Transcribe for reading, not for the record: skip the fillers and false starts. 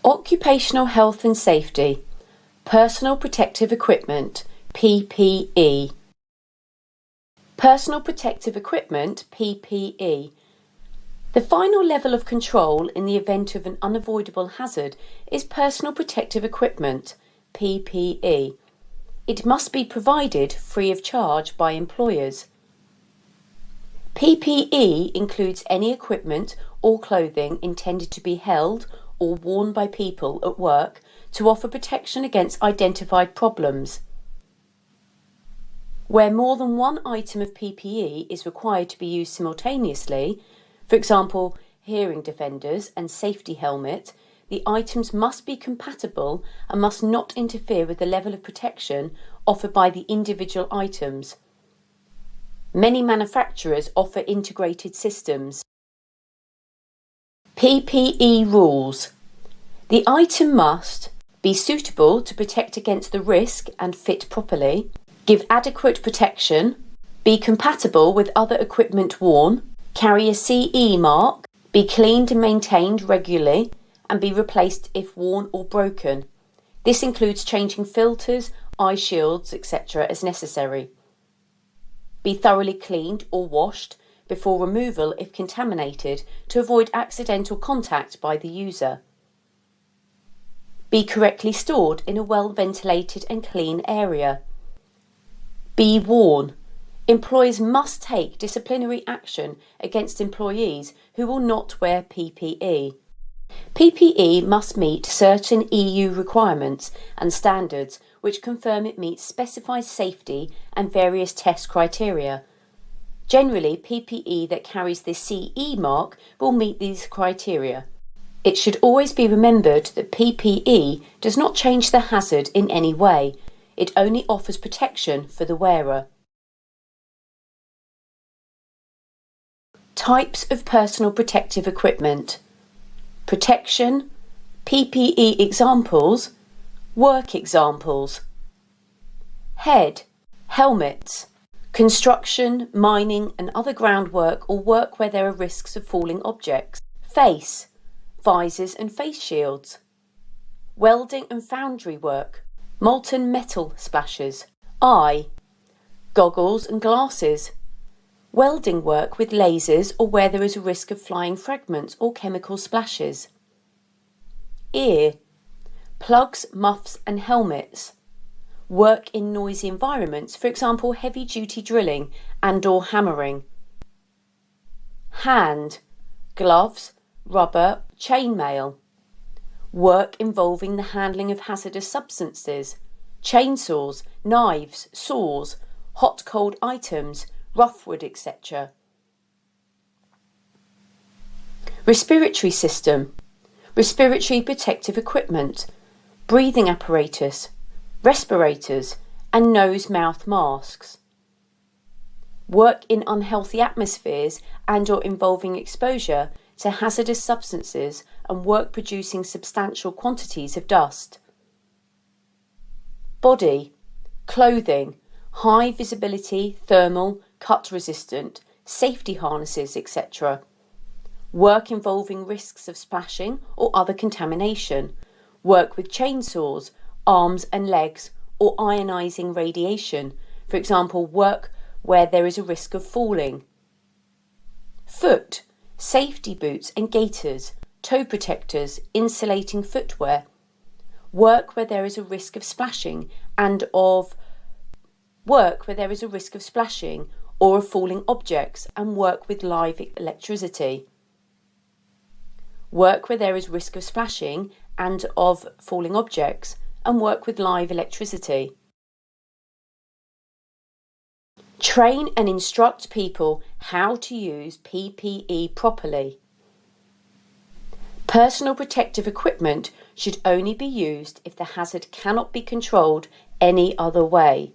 Occupational health and safety, personal protective equipment, PPE. Personal protective equipment, PPE. The final level of control in the event of an unavoidable hazard is personal protective equipment, PPE. It must be provided free of charge by employers. PPE includes any equipment or clothing intended to be held or worn by people at work to offer protection against identified problems. Where more than one item of PPE is required to be used simultaneously, for example, hearing defenders and safety helmet, the items must be compatible and must not interfere with the level of protection offered by the individual items. Many manufacturers offer integrated systems. PPE Rules. The item must be suitable to protect against the risk and fit properly, give adequate protection, be compatible with other equipment worn, carry a CE mark, be cleaned and maintained regularly, and be replaced if worn or broken. This includes changing filters, eye shields, etc. as necessary. Be thoroughly cleaned or washed before removal if contaminated to avoid accidental contact by the user. Be correctly stored in a well-ventilated and clean area. Be worn. Employers must take disciplinary action against employees who will not wear PPE. PPE must meet certain EU requirements and standards which confirm it meets specified safety and various test criteria. Generally, PPE that carries the CE mark will meet these criteria. It should always be remembered that PPE does not change the hazard in any way. It only offers protection for the wearer. Types of personal protective equipment. Protection, PPE examples, work examples. Head, helmets. Construction, mining and other groundwork or work where there are risks of falling objects. Face, visors and face shields. Welding and foundry work. Molten metal splashes. Eye, goggles and glasses. Welding work with lasers or where there is a risk of flying fragments or chemical splashes. Ear, plugs, muffs and helmets. Work in noisy environments, for example heavy-duty drilling and/or hammering. Hand, gloves, rubber, chainmail. Work involving the handling of hazardous substances, chainsaws, knives, saws, hot-cold items, rough wood, etc. Respiratory system, respiratory protective equipment, breathing apparatus, respirators and nose-mouth masks. Work in unhealthy atmospheres and/or involving exposure to hazardous substances and work producing substantial quantities of dust. Body, clothing, high visibility, thermal, cut resistant, safety harnesses, etc. Work involving risks of splashing or other contamination. Work with chainsaws, arms and legs or ionizing radiation, for example work where there is a risk of falling. Foot, safety boots and gaiters, toe protectors, insulating footwear. Work where there is a risk of splashing or of falling objects and work with live electricity. Work where there is risk of splashing and of falling objects and work with live electricity. Train and instruct people how to use PPE properly. Personal protective equipment should only be used if the hazard cannot be controlled any other way.